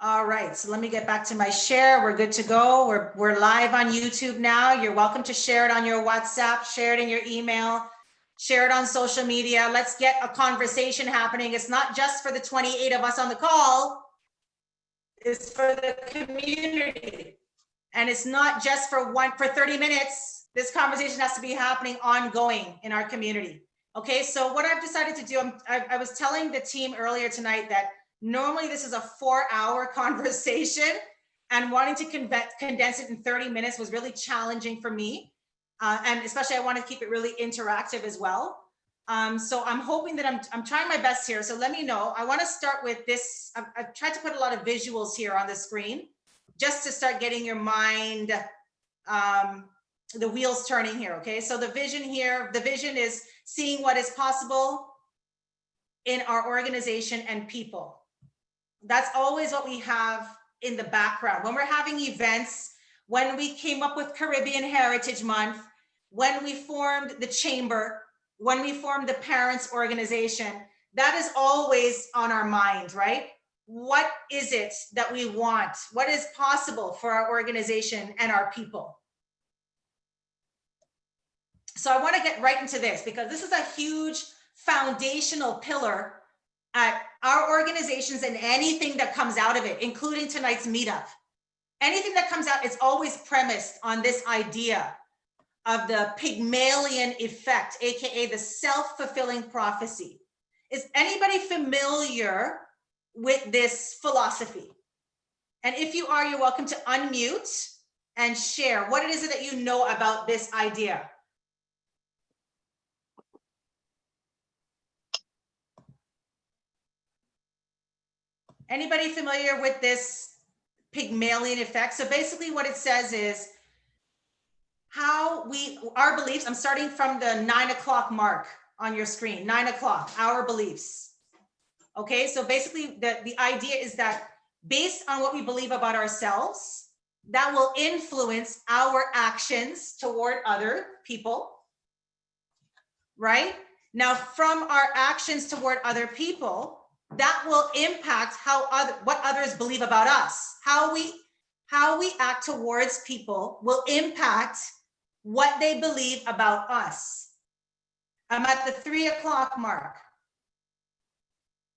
All right, so let me get back to my share. We're good to go. We're live on YouTube now. You're welcome to share it on your WhatsApp, share it in your email, share it on social media. Let's get a conversation happening. It's not just for the 28 of us on the call. It's for the community. And it's not just for 30 minutes. This conversation has to be happening ongoing in our community. Okay, so what I've decided to do, I was telling the team earlier tonight that normally this is a 4-hour conversation, and wanting to condense it in 30 minutes was really challenging for me. And especially I want to keep it really interactive as well. So I'm hoping that I'm trying my best here. So let me know. I want to start with this. I've tried to put a lot of visuals here on the screen just to start getting your mind, the wheels turning here. Okay, so the vision here, the vision is seeing what is possible in our organization and people. That's always what we have in the background. When we're having events, when we came up with Caribbean Heritage Month, when we formed the chamber, when we formed the parents organization, that is always on our mind, right? What is it that we want? What is possible for our organization and our people? So I want to get right into this because this is a huge foundational pillar at our organizations and anything that comes out of it, including tonight's meetup. Anything that comes out, it's always premised on this idea of the Pygmalion Effect, AKA the self-fulfilling prophecy. Is anybody familiar with this philosophy? And if you are, you're welcome to unmute and share what it is that you know about this idea. Anybody familiar with this Pygmalion Effect? So basically what it says is our beliefs, I'm starting from the 9 o'clock mark on your screen, 9 o'clock, our beliefs. Okay, so basically the idea is that based on what we believe about ourselves, that will influence our actions toward other people, right? Now, from our actions toward other people, that will impact what others believe about us. How we act towards people will impact what they believe about us. I'm at the 3 o'clock mark.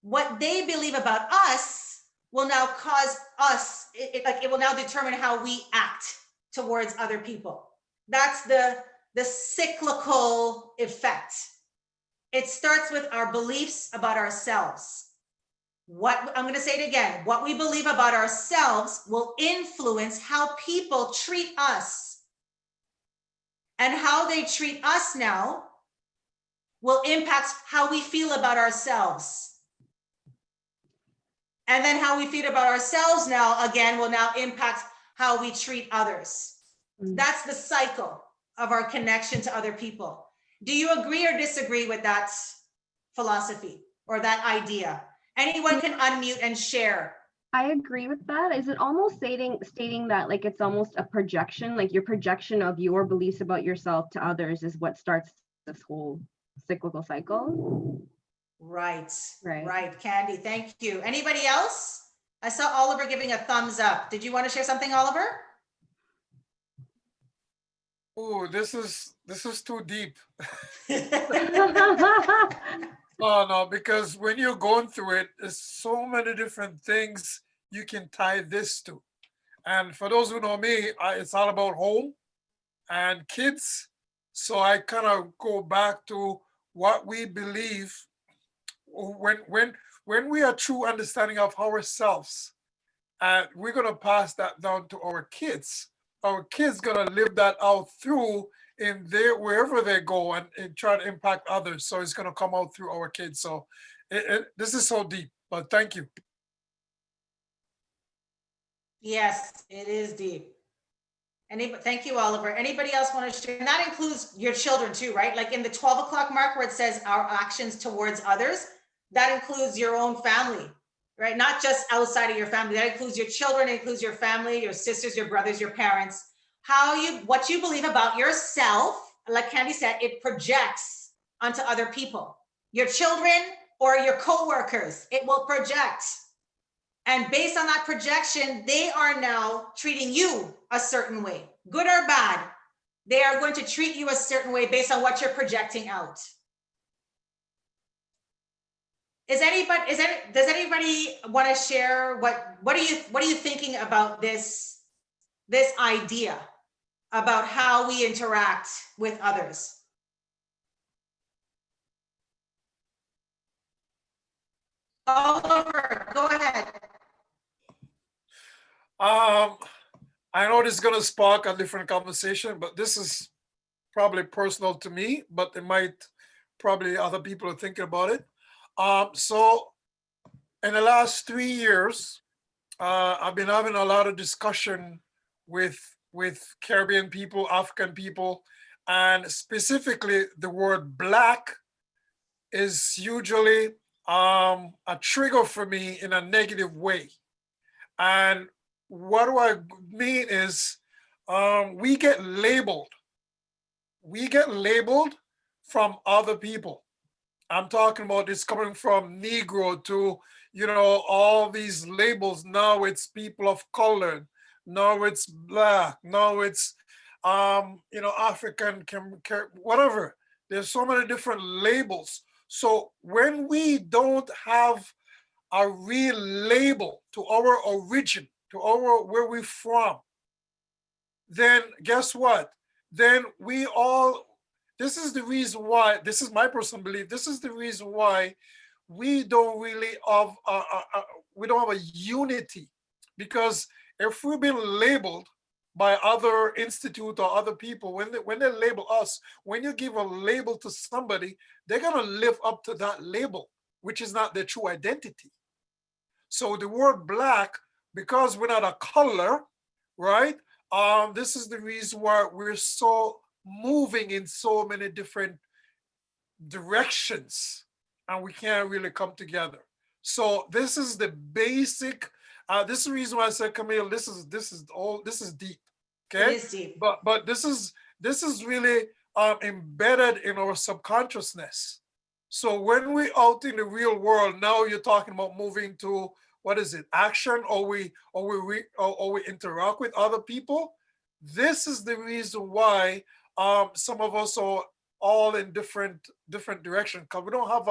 What they believe about us will now cause us, it will now determine how we act towards other people. That's the cyclical effect. It starts with our beliefs about ourselves. I'm going to say it again. What we believe about ourselves will influence how people treat us. And how they treat us now will impact how we feel about ourselves. And then how we feel about ourselves now, again, will now impact how we treat others. That's the cycle of our connection to other people. Do you agree or disagree with that philosophy or that idea? Anyone can unmute and share. I agree with that. Is it almost stating that like it's almost a projection, like your projection of your beliefs about yourself to others is what starts this whole cyclical cycle? Right, Candy, thank you. Anybody else? I saw Oliver giving a thumbs up. Did you want to share something, Oliver? Oh, this is too deep. Oh no, because when you're going through it, there's so many different things you can tie this to. And for those who know me, it's all about home and kids. So I kind of go back to what we believe when we are true understanding of ourselves, and we're gonna pass that down to our kids. Our kids gonna live that out through in wherever they go and try to impact others. So it's gonna come out through our kids. So this is so deep, but thank you. Yes, it is deep. Thank you, Oliver. Anybody else want to share? And that includes your children too, right? Like in the 12 o'clock mark where it says our actions towards others, that includes your own family, right? Not just outside of your family. That includes your children, it includes your family, your sisters, your brothers, your parents. What you believe about yourself, like Candy said, it projects onto other people. Your children or your coworkers, it will project. And based on that projection, they are now treating you a certain way, good or bad. They are going to treat you a certain way based on what you're projecting out. Does anybody want to share what are you thinking about this idea about how we interact with others? Oliver, go ahead. I know this is going to spark a different conversation, but this is probably personal to me, but it might probably other people are thinking about it. So in the last 3 years, I've been having a lot of discussion with Caribbean people, African people, and specifically the word Black is usually a trigger for me in a negative way. And what do I mean is we get labeled. We get labeled from other people. I'm talking about this coming from Negro to, all these labels. Now it's people of color. Now it's Black. Now it's, African, whatever. There's so many different labels. So when we don't have a real label to our origin, to our where we're from, then guess what? Then this is the reason why, this is my personal belief, this is the reason why we don't really have we don't have a unity. Because if we've been labeled by other institute or other people, when they label us, when you give a label to somebody, they're gonna live up to that label, which is not their true identity. So the word Black, because we're not a color, right? This is the reason why we're so moving in so many different directions, and we can't really come together. So this is the basic. This is the reason why I said, Camille, this is deep. Okay, It is deep. But this is really embedded in our subconsciousness. So when we're out in the real world, now you're talking about moving to, what is it, action, or we interact with other people. This is the reason why some of us are all in different directions, because we don't have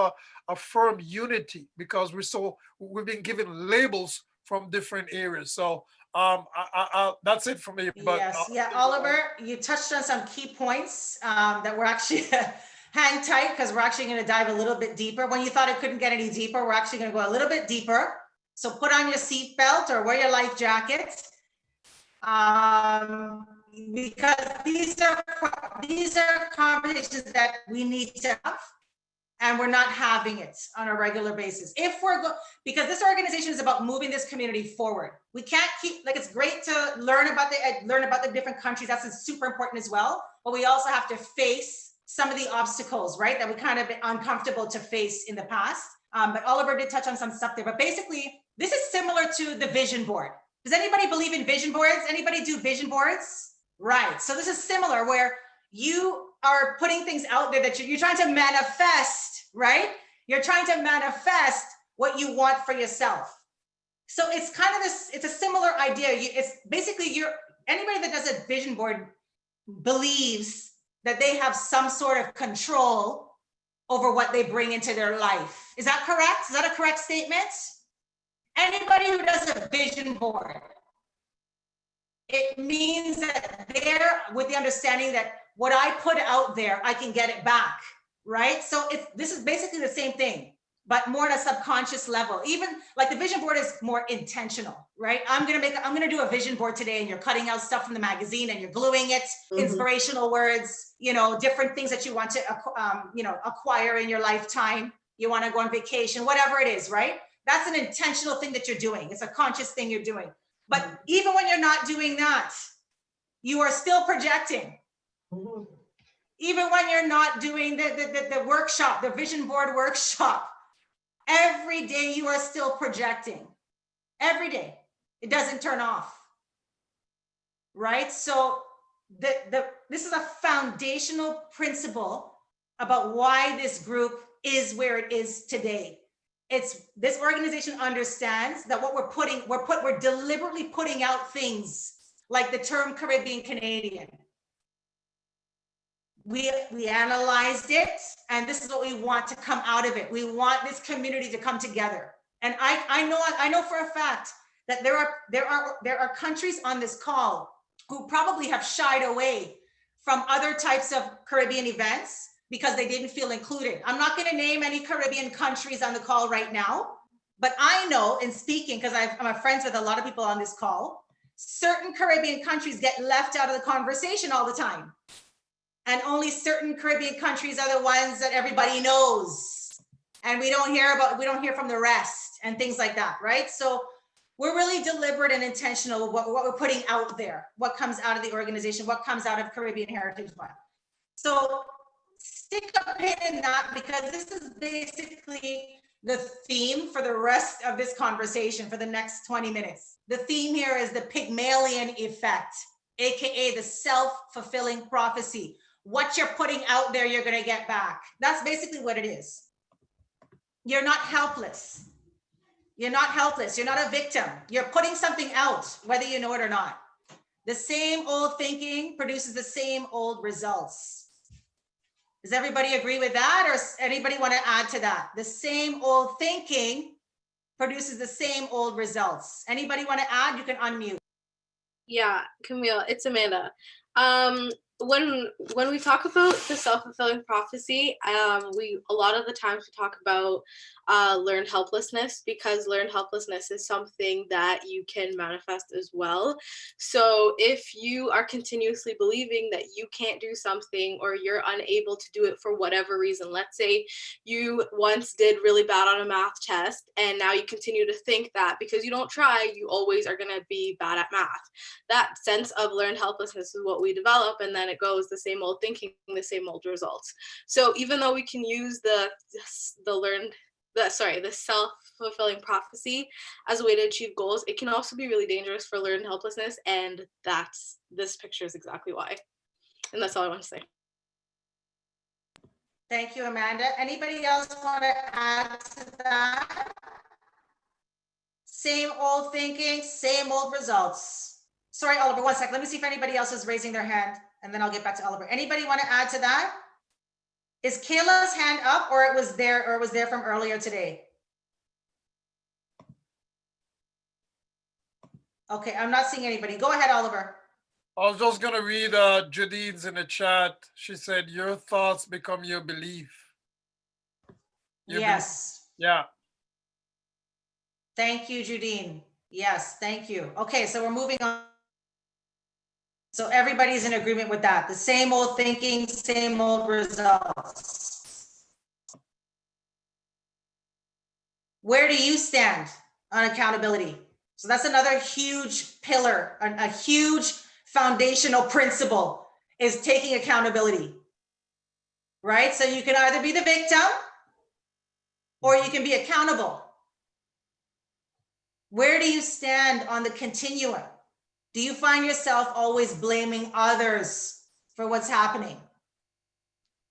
a firm unity, because we've been given labels from different areas. So that's it for me. But yes, yeah, Oliver, you touched on some key points that we're actually hang tight, because we're actually going to dive a little bit deeper. When you thought it couldn't get any deeper, we're actually going to go a little bit deeper. So put on your seatbelt or wear your life jacket, because these are conversations that we need to have, and we're not having it on a regular basis. Because this organization is about moving this community forward. We can't keep, like, it's great to learn about the different countries. That's super important as well. But we also have to face some of the obstacles, right, that we kind of been uncomfortable to face in the past. But Oliver did touch on some stuff there. But basically, this is similar to the vision board. Does anybody believe in vision boards? Anybody do vision boards? Right. So this is similar, where you are putting things out there that you're trying to manifest, right? You're trying to manifest what you want for yourself. So it's kind of this, it's a similar idea. It's basically anybody that does a vision board believes that they have some sort of control over what they bring into their life. Is that correct? Is that a correct statement? Anybody who does a vision board, it means that they're with the understanding that what I put out there, I can get it back, right? So this is basically the same thing, but more at a subconscious level. Even like the vision board is more intentional, right? I'm gonna do a vision board today, and you're cutting out stuff from the magazine and you're gluing it, inspirational words, different things that you want to, acquire in your lifetime. You want to go on vacation, whatever it is, right? That's an intentional thing that you're doing. It's a conscious thing you're doing. But even when you're not doing that, you are still projecting. Even when you're not doing the workshop, the vision board workshop, every day you are still projecting. Every day. It doesn't turn off. Right? So this is a foundational principle about why this group is where it is today. this organization understands that what we're deliberately putting out things like the term Caribbean Canadian. We analyzed it, and this is what we want to come out of it. We want this community to come together. And I know for a fact that there are countries on this call who probably have shied away from other types of Caribbean events because they didn't feel included. I'm not going to name any Caribbean countries on the call right now, but I know in speaking, because I'm friends with a lot of people on this call, certain Caribbean countries get left out of the conversation all the time. And only certain Caribbean countries are the ones that everybody knows. And we don't hear from the rest and things like that, right? So we're really deliberate and intentional with what we're putting out there, what comes out of the organization, what comes out of Caribbean Heritage Month. So stick a pin in that, because this is basically the theme for the rest of this conversation for the next 20 minutes. The theme here is the Pygmalion Effect, AKA the self-fulfilling prophecy. What you're putting out there, you're going to get back. That's basically what it is. You're not helpless. You're not helpless. You're not a victim. You're putting something out, whether you know it or not. The same old thinking produces the same old results. Does everybody agree with that, or anybody want to add to that? The same old thinking produces the same old results. Anybody want to add? You can unmute. Yeah, Camille, it's Amanda. When we talk about the self-fulfilling prophecy, we a lot of the times we talk about learned helplessness, because learned helplessness is something that you can manifest as well. So if you are continuously believing that you can't do something, or you're unable to do it for whatever reason, let's say you once did really bad on a math test, and now you continue to think that because you don't try, you always are going to be bad at math. That sense of learned helplessness is what we develop, and then it goes the same old thinking, the same old results. So even though we can use the self-fulfilling prophecy as a way to achieve goals, it can also be really dangerous for learned helplessness, and this picture is exactly why. And that's all I want to say. Thank you, Amanda. Anybody else want to add to that? Same old thinking, same old results. Sorry, Oliver, one sec. Let me see if anybody else is raising their hand, and then I'll get back to Oliver. Anybody want to add to that? Is Kayla's hand up, or it was there from earlier today? Okay, I'm not seeing anybody. Go ahead, Oliver. I was just gonna read Jadine's in the chat. She said, "Your thoughts become your belief." Yes. Yeah. Thank you, Judine. Yes, thank you. Okay, so we're moving on. So everybody's in agreement with that. The same old thinking, same old results. Where do you stand on accountability? So that's another huge pillar, a huge foundational principle is taking accountability, right? So you can either be the victim or you can be accountable. Where do you stand on the continuum? Do you find yourself always blaming others for what's happening,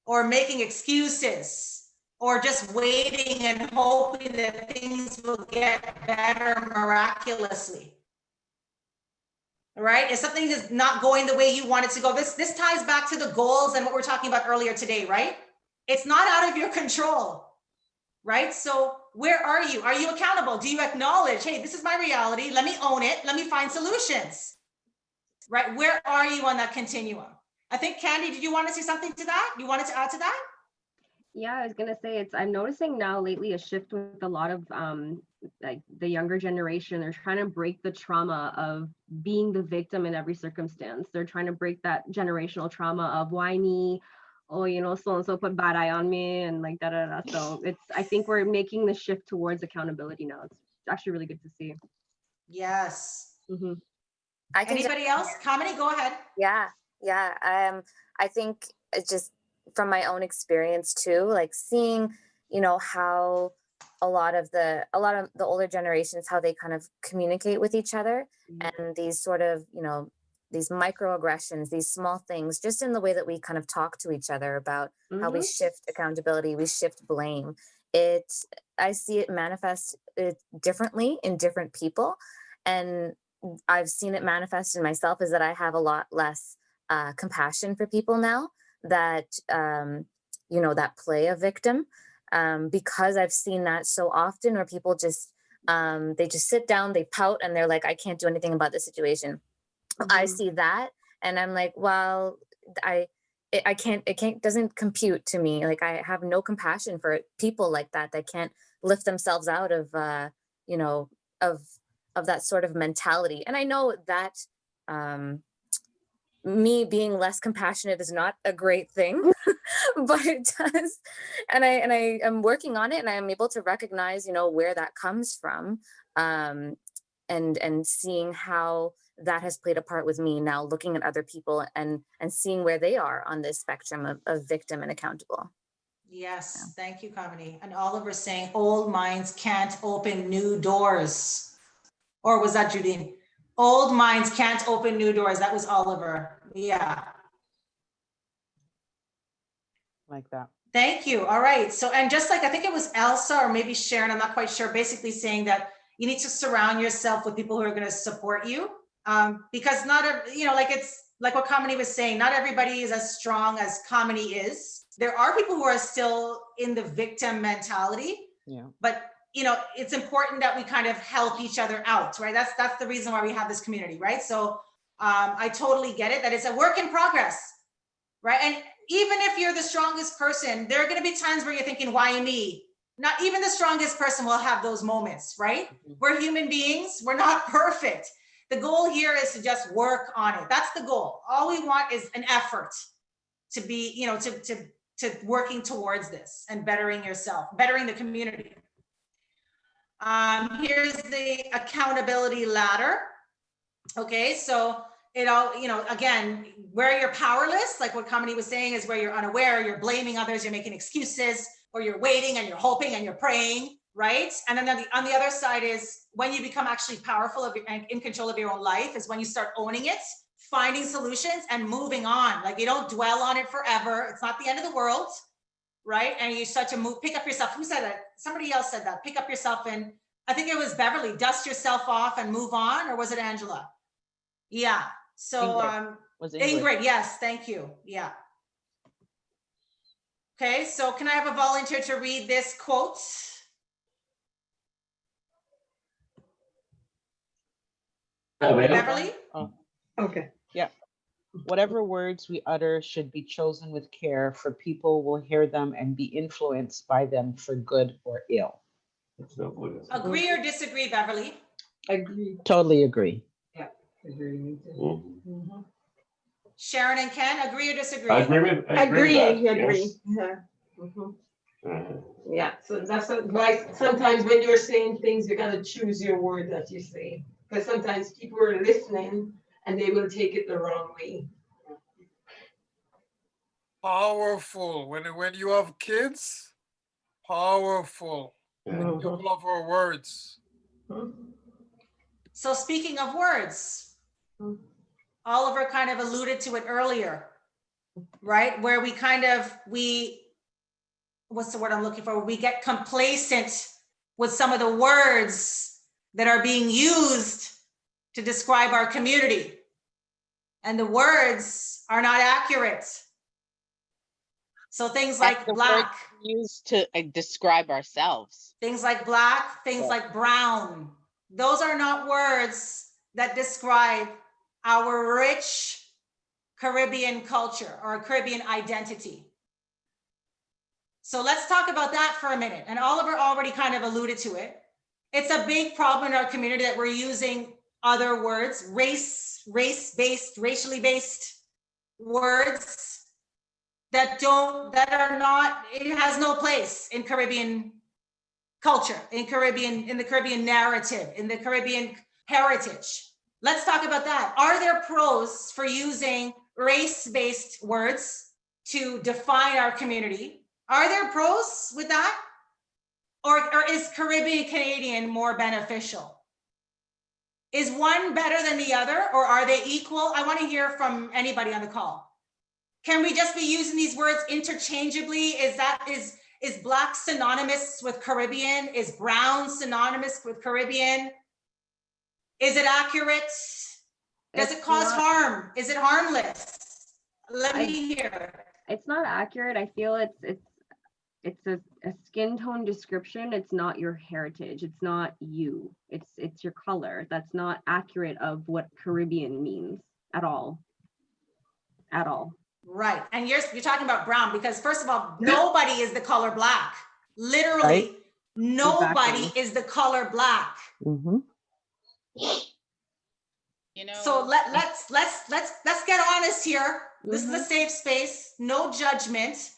or making excuses, or just waiting and hoping that things will get better miraculously? Right? If something is not going the way you want it to go, this ties back to the goals and what we're talking about earlier today, right? It's not out of your control, right? So where are you? Are you accountable? Do you acknowledge, hey, this is my reality. Let me own it. Let me find solutions, right? Where are you on that continuum? I think, Candy, did you want to say something to that? You wanted to add to that? Yeah, I was gonna say I'm noticing now lately a shift with a lot of like the younger generation. They're trying to break the trauma of being the victim in every circumstance. They're trying to break that generational trauma of why me, oh, so and so put bad eye on me and like da da da. So I think we're making the shift towards accountability now. It's actually really good to see. Yes. Mm-hmm. Anybody else? Kamini, go ahead. Yeah. I think it's just from my own experience too, like seeing, how a lot of the older generations, how they kind of communicate with each other, and these sort of, these microaggressions, these small things, just in the way that we kind of talk to each other about how we shift accountability, we shift blame. I see it manifest differently in different people. And I've seen it manifest in myself is that I have a lot less compassion for people now that, that play a victim, because I've seen that so often where people just, they just sit down, they pout, and they're like, I can't do anything about the situation. I see that, and I'm like, well, I can't, doesn't compute to me. Like, I have no compassion for people like that can't lift themselves out of, of that sort of mentality. And I know that me being less compassionate is not a great thing, but it does. And I am working on it, and I'm able to recognize, where that comes from, and seeing how that has played a part with me now, looking at other people and seeing where they are on this spectrum of victim and accountable. Yes, thank you, Kamini. And Oliver saying old minds can't open new doors. Or was that Judine? Old minds can't open new doors. That was Oliver. Yeah. Like that. Thank you. All right. So, and just like, I think it was Elsa or maybe Sharon, I'm not quite sure, basically saying that you need to surround yourself with people who are going to support you. Because it's like what Kamini was saying, not everybody is as strong as Kamini is. There are people who are still in the victim mentality. Yeah. But it's important that we kind of help each other out, right? That's the reason why we have this community, right? So I totally get it, that it's a work in progress, right? And even if you're the strongest person, there are going to be times where you're thinking, why me? Not even the strongest person will have those moments, right? We're human beings. We're not perfect. The goal here is to just work on it. That's the goal. All we want is an effort to be, to working towards this and bettering yourself, bettering the community. Here's the accountability ladder. Okay, so it all, again, where you're powerless, like what Kamini was saying, is where you're unaware, you're blaming others, you're making excuses, or you're waiting and you're hoping and you're praying, right? And then on the other side is when you become actually powerful and in control of your own life, is when you start owning it, finding solutions and moving on. Like, you don't dwell on it forever. It's not the end of the world, right? And you start to pick up yourself. Who said that? Somebody else said that. Pick up yourself and I think it was Beverly, dust yourself off and move on, or was it Angela? Yeah. So Ingrid, yes, thank you. Yeah. Okay, so can I have a volunteer to read this quote? Beverly? Oh, okay. Yeah. Whatever words we utter should be chosen with care, for people will hear them and be influenced by them for good or ill. Agree or disagree, Beverly? Agree. Totally agree. Yeah, agree. Sharon and Ken, agree or disagree? Agree. Yeah. Yeah, so that's why sometimes when you're saying things, you gotta choose your word that you say, because sometimes people are listening and they will take it the wrong way. Powerful. When you have kids, powerful. You love our words. So speaking of words, Oliver kind of alluded to it earlier, right? Where what's the word I'm looking for? We get complacent with some of the words that are being used to describe our community. And the words are not accurate. So things like black. Used to describe ourselves. Things like black, things like brown. Those are not words that describe our rich Caribbean culture or Caribbean identity. So let's talk about that for a minute. And Oliver already kind of alluded to it. It's a big problem in our community that we're using other words, race-based, racially based words that are not, it has no place in Caribbean culture, in the Caribbean narrative, in the Caribbean heritage. Let's talk about that. Are there pros for using race-based words to define our community? Are there pros with that? Or is Caribbean Canadian more beneficial? Is one better than the other, or are they equal? I want to hear from anybody on the call. Can we just be using these words interchangeably? Is Black synonymous with Caribbean? Is brown synonymous with Caribbean? Is it accurate? Does it cause harm? Is it harmless? Let me hear. It's not accurate. I feel it's a skin tone description. It's not your heritage. It's not you. It's your color. That's not accurate of what Caribbean means at all. At all. Right. And you're talking about brown because first of all, nobody is the color Black. Literally, Right. nobody Exactly. is the color Black. Mhm. You know, So let's get honest here. This is a safe space, no judgment.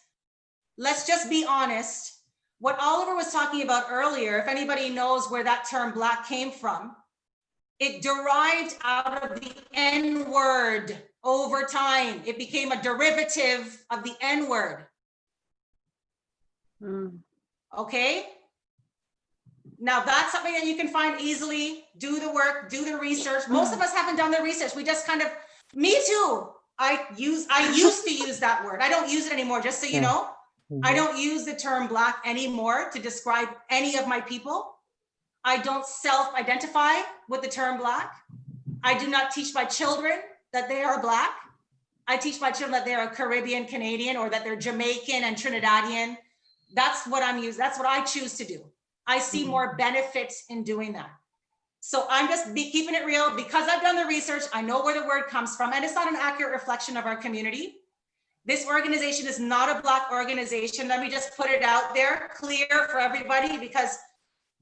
Let's just be honest. What Oliver was talking about earlier, if anybody knows where that term Black came from, it derived out of the N word over time. It became a derivative of the N word. Okay? Now that's something that you can find easily. Do the work, do the research. Most of us haven't done the research. We just kind of, me too. I used to use that word. I don't use it anymore, just so you know. I don't use the term Black anymore to describe any of my people. I don't self-identify with the term Black. I do not teach my children that they are Black. I teach my children that they are Caribbean Canadian or that they're Jamaican and Trinidadian. That's what I'm using. That's what I choose to do. I see more benefits in doing that. So I'm just keeping it real because I've done the research. I know where the word comes from and it's not an accurate reflection of our community. This organization is not a Black organization. Let me just put it out there clear for everybody because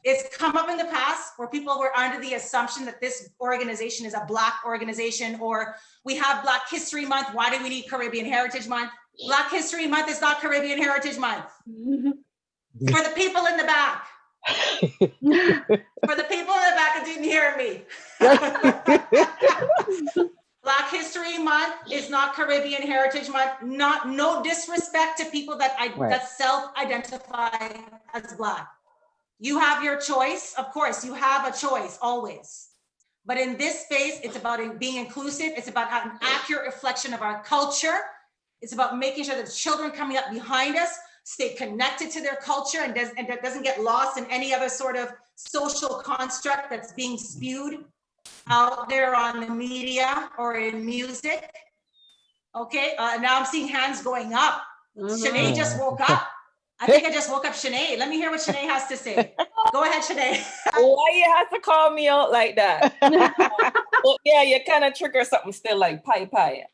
it's come up in the past where people were under the assumption that this organization is a Black organization or we have Black History Month. Why do we need Caribbean Heritage Month? Black History Month is not Caribbean Heritage Month. For the people in the back. For the people in the back that didn't hear me. Black History Month is not Caribbean Heritage Month. No disrespect to people that that self-identify as Black. You have your choice. Of course, you have a choice always. But in this space, it's about being inclusive. It's about an accurate reflection of our culture. It's about making sure that the children coming up behind us stay connected to their culture and that doesn't get lost in any other sort of social construct that's being spewed out there on the media or in music. Okay, now I'm seeing hands going up. Shanae just woke up. I think I just woke up Shanae. Let me hear what Shanae has to say. Go ahead, Shanae. Why you have to call me out like that? Well, yeah, you kind of trigger something still like pie.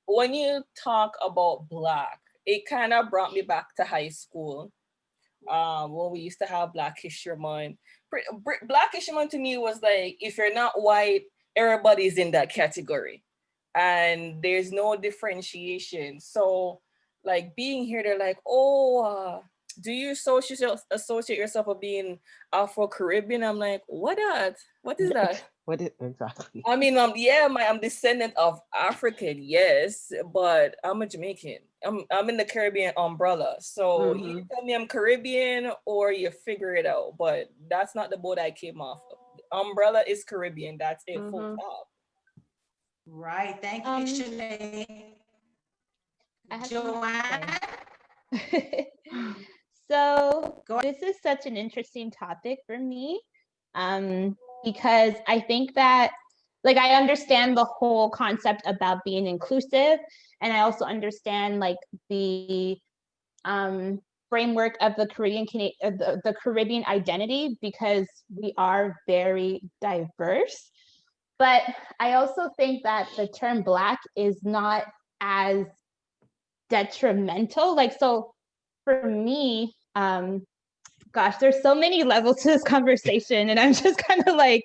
When you talk about Black, it kind of brought me back to high school when we used to have Black History Month. Black History Month to me was like, if you're not white, everybody's in that category. And there's no differentiation. So like being here, they're like, oh, do you associate yourself with being Afro-Caribbean? I'm like, what is that? What is exactly? I mean, I'm descendant of African, yes, but I'm a Jamaican. I'm in the Caribbean umbrella. So you tell me I'm Caribbean or you figure it out, but that's not the boat I came off of. The umbrella is Caribbean, that's it, full stop. Right, thank you, Shanae. Joanne? So this is such an interesting topic for me because I think that, like, I understand the whole concept about being inclusive, and I also understand like the framework of the the Caribbean identity because we are very diverse. But I also think that the term Black is not as detrimental. Like, so for me, gosh, there's so many levels to this conversation, and I'm just kind of like,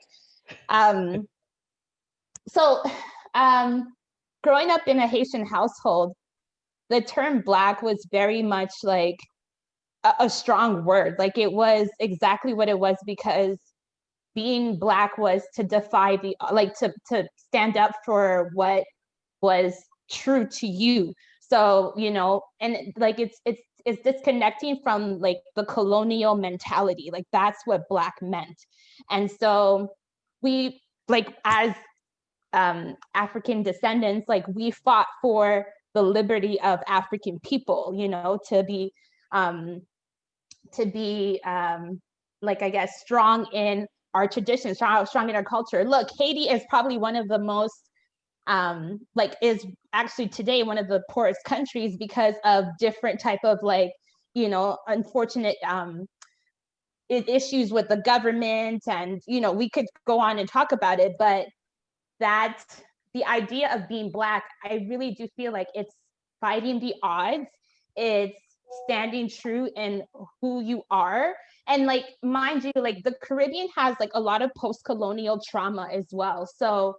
growing up in a Haitian household, the term Black was very much like a strong word. Like, it was exactly what it was because being Black was to defy to stand up for what was true to you. So, you know, and like it's disconnecting from like the colonial mentality. Like, that's what Black meant. And so we, like, as African descendants, like, we fought for the liberty of African people, you know, to be to be like, I guess, strong in our traditions, strong in our culture. Look, Haiti is probably one of the most like, is actually today one of the poorest countries because of different type of, like, you know, unfortunate issues with the government, and, you know, we could go on and talk about it, but that the idea of being Black, I really do feel like it's fighting the odds. It's standing true in who you are. And, like, mind you, like, the Caribbean has, like, a lot of post-colonial trauma as well. So,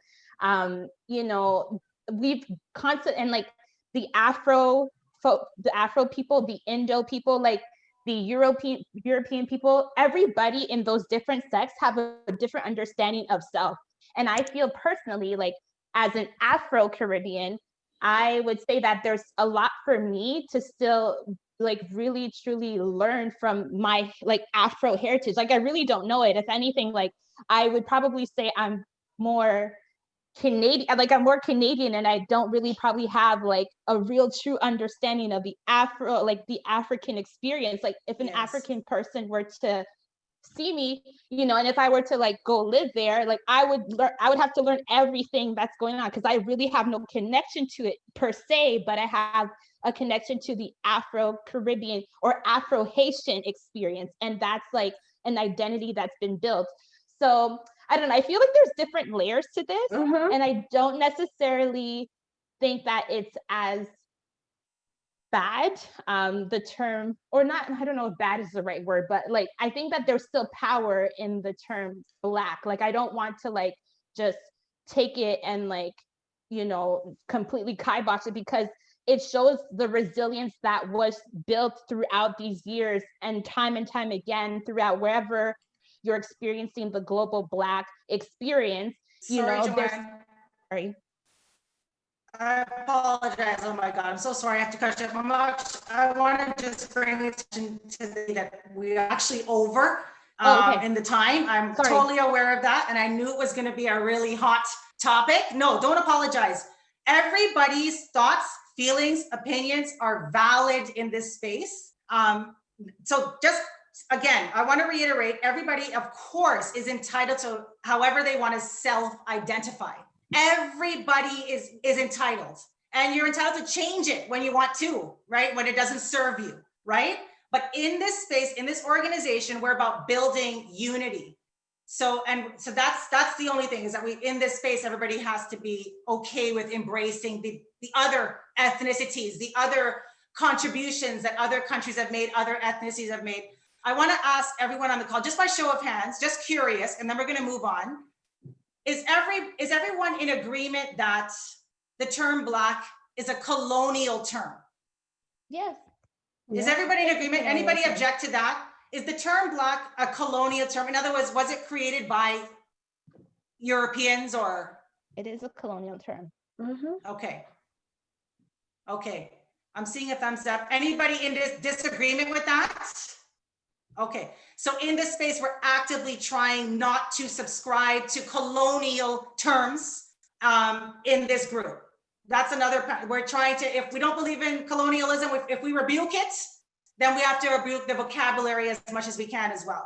you know, we've constant, and, like, the Afro people, the Indo people, like the European people, everybody in those different sects have a different understanding of self. And I feel personally, like, as an Afro-Caribbean, I would say that there's a lot for me to still, like, really truly learn from my, like, Afro heritage. Like, I really don't know it. If anything, like, I would probably say I'm more Canadian, like, I'm more Canadian, and I don't really probably have, like, a real true understanding of the African experience. Like, if an African person were to see me, you know, and if I were to, like, go live there, like, I would have to learn everything that's going on, because I really have no connection to it per se, but I have a connection to the Afro-Caribbean or Afro-Haitian experience, and that's, like, an identity that's been built. So I don't know, I feel like there's different layers to this, and I don't necessarily think that it's as bad, the term, or not, I don't know if bad is the right word, but, like, I think that there's still power in the term Black. Like, I don't want to, like, just take it and, like, you know, completely kibosh it, because it shows the resilience that was built throughout these years, and time again throughout wherever you're experiencing the global Black experience. You Sorry, know, there's, Joanne. sorry. I apologize. Oh my God, I'm so sorry. I have to cut you off. I want to just bring attention to that we're actually over in the time. I'm totally aware of that, and I knew it was going to be a really hot topic. No, don't apologize. Everybody's thoughts, feelings, opinions are valid in this space. So just again, I want to reiterate, everybody, of course, is entitled to however they want to self-identify. Everybody is entitled, and you're entitled to change it when you want to, right? When it doesn't serve you, right? But in this space, in this organization, we're about building unity. So that's the only thing, is that in this space, everybody has to be okay with embracing the other ethnicities, the other contributions that other countries have made, other ethnicities have made. I want to ask everyone on the call, just by show of hands, just curious, and then we're going to move on. Is everyone in agreement that the term Black is a colonial term? Yes. Is everybody in agreement? Anybody object to that? Is the term Black a colonial term? In other words, was it created by Europeans, or? It is a colonial term. Okay. Okay. I'm seeing a thumbs up. Anybody in disagreement with that? Okay, so in this space, we're actively trying not to subscribe to colonial terms in this group. That's another, we're trying to, if we don't believe in colonialism, if we rebuke it, then we have to rebuke the vocabulary as much as we can as well.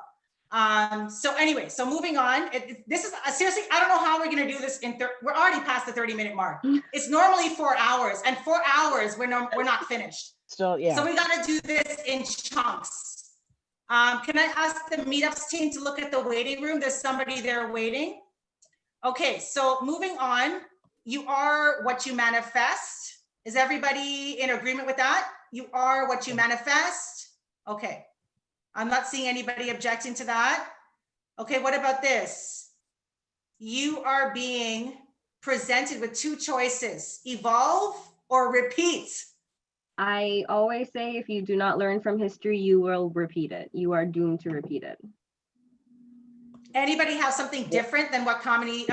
So anyway, so moving on, this is seriously, I don't know how we're gonna do this we're already past the 30-minute mark. It's normally 4 hours, and 4 hours, we're not finished. Still, yeah. So we gotta do this in chunks. Can I ask the meetups team to look at the waiting room? There's somebody there waiting. Okay, so moving on, you are what you manifest. Is everybody in agreement with that? You are what you manifest. Okay, I'm not seeing anybody objecting to that. Okay, what about this? You are being presented with two choices, evolve or repeat. I always say, if you do not learn from history, you will repeat it. You are doomed to repeat it. Anybody have something different than what Candy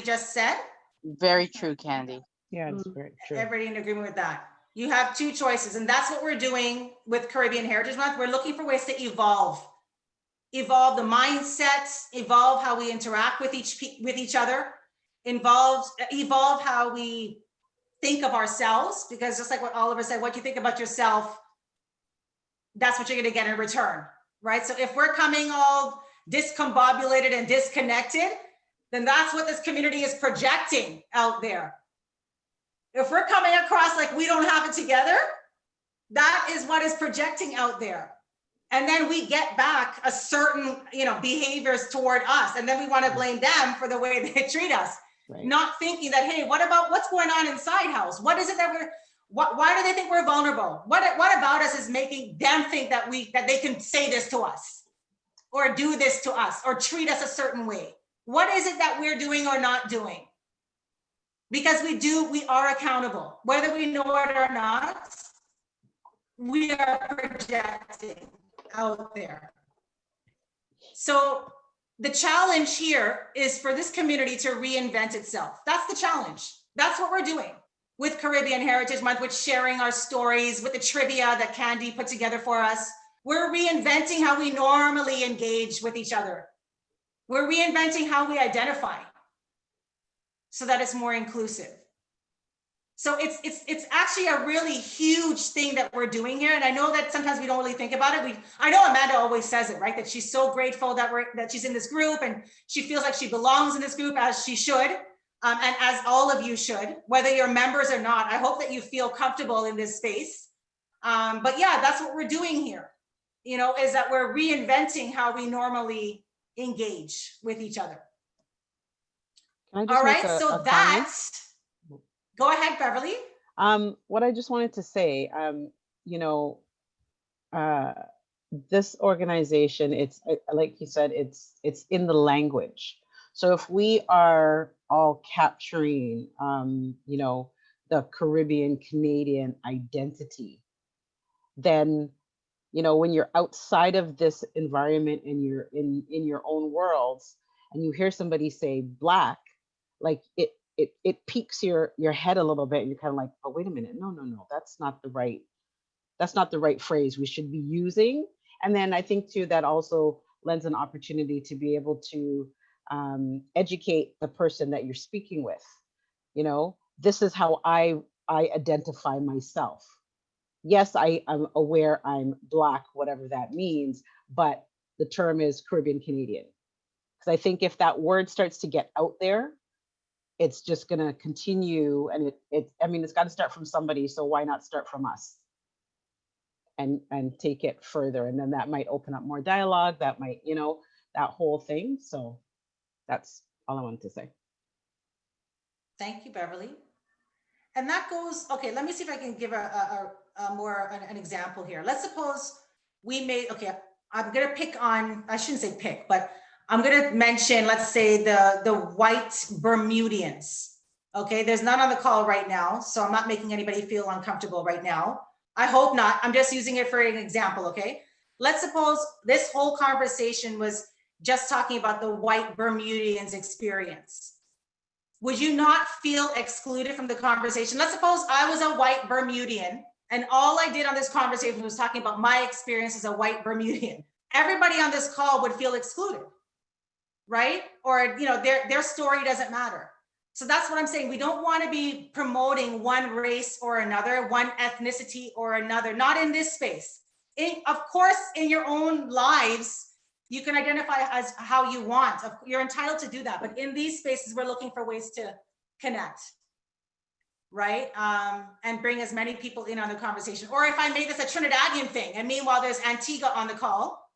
just said? Very true, Candy. Yeah, it's very true. Everybody in agreement with that. You have two choices, and that's what we're doing with Caribbean Heritage Month. We're looking for ways to evolve the mindset, evolve how we interact with each other, evolve how we think of ourselves, because just like what Oliver said, what you think about yourself that's what you're going to get in return, right? So if we're coming all discombobulated and disconnected, then that's what this community is projecting out there. If we're coming across like we don't have it together, that is what is projecting out there. And then we get back a certain, behaviors toward us. And then we want to blame them for the way they treat us. Right. Not thinking that, hey, what about what's going on inside house? What is it that why do they think we're vulnerable? What about us is making them think that they can say this to us or do this to us or treat us a certain way? What is it that we're doing or not doing? Because we are accountable, whether we know it or not. We are projecting out there. So the challenge here is for this community to reinvent itself. That's the challenge. That's what we're doing with Caribbean Heritage Month, with sharing our stories, with the trivia that Candy put together for us. We're reinventing how we normally engage with each other. We're reinventing how we identify so that it's more inclusive. So it's actually a really huge thing that we're doing here. And I know that sometimes we don't really think about it. I know Amanda always says it, right? That she's so grateful that she's in this group and she feels like she belongs in this group, as she should. And as all of you should, whether you're members or not. I hope that you feel comfortable in this space. But yeah, that's what we're doing here, is that we're reinventing how we normally engage with each other. All right, so that's, go ahead, Beverly. What I just wanted to say, this organization, it's like you said, it's in the language. So if we are all capturing, the Caribbean Canadian identity, then, when you're outside of this environment and you're in your own worlds and you hear somebody say Black, like it piques your head a little bit. And you're kind of like, oh, wait a minute. No, that's not the right phrase we should be using. And then I think too, that also lends an opportunity to be able to educate the person that you're speaking with. This is how I identify myself. Yes, I'm aware I'm Black, whatever that means, but the term is Caribbean Canadian. Because I think if that word starts to get out there, it's just going to continue, and it's got to start from somebody. So why not start from us and take it further? And then that might open up more dialogue. That might, that whole thing. So that's all I wanted to say. Thank you, Beverly. And that goes, okay, let me see if I can give an example here. Let's suppose I'm going to pick on, I shouldn't say pick, but I'm going to mention, let's say the white Bermudians. Okay, there's none on the call right now, so I'm not making anybody feel uncomfortable right now. I hope not. I'm just using it for an example, okay? Let's suppose this whole conversation was just talking about the white Bermudians experience. Would you not feel excluded from the conversation? Let's suppose I was a white Bermudian and all I did on this conversation was talking about my experience as a white Bermudian. Everybody on this call would feel excluded, right? Or, their story doesn't matter. So that's what I'm saying. We don't want to be promoting one race or another, one ethnicity or another, not in this space. Of course, in your own lives, you can identify as how you want. You're entitled to do that. But in these spaces, we're looking for ways to connect, right? And bring as many people in on the conversation. Or if I made this a Trinidadian thing, and meanwhile, there's Antigua on the call,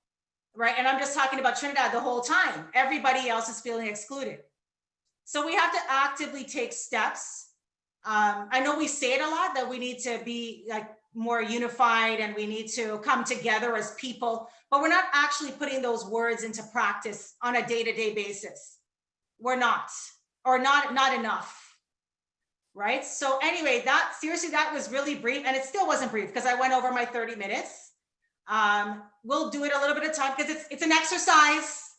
right? And I'm just talking about Trinidad the whole time. Everybody else is feeling excluded. So we have to actively take steps. I know we say it a lot that we need to be like more unified and we need to come together as people, but we're not actually putting those words into practice on a day-to-day basis. We're not, or not enough, right? So anyway, that was really brief, and it still wasn't brief because I went over my 30 minutes. We'll do it a little bit of time because it's an exercise.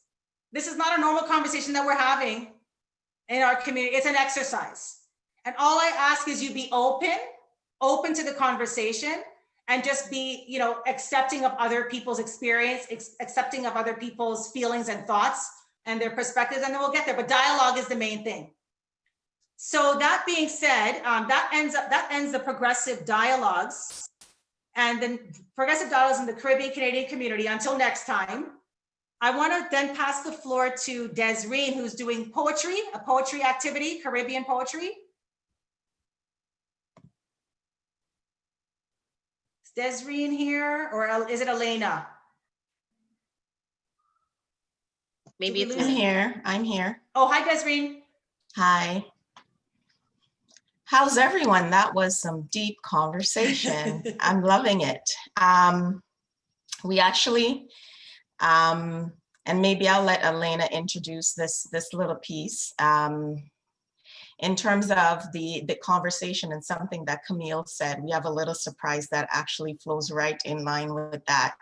This is not a normal conversation that we're having in our community. It's an exercise. And all I ask is you be open to the conversation and just be, accepting of other people's experience, accepting of other people's feelings and thoughts and their perspectives, and then we'll get there. But dialogue is the main thing. So that being said, that ends the progressive dialogues. and then progressive dialogues in the Caribbean Canadian community. Until next time, I want to then pass the floor to Desreen, who's doing poetry, a poetry activity, Caribbean poetry. Is Desreen here, or is it Elena? Maybe it's I'm here. I'm here. Oh, hi, Desreen. Hi. How's everyone? That was some deep conversation. I'm loving it. We actually, and maybe I'll let Elena introduce this little piece. In terms of the conversation and something that Camille said, we have a little surprise that actually flows right in line with that.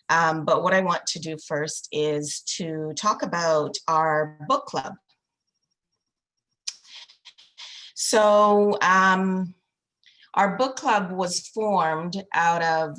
But what I want to do first is to talk about our book club. So our book club was formed out of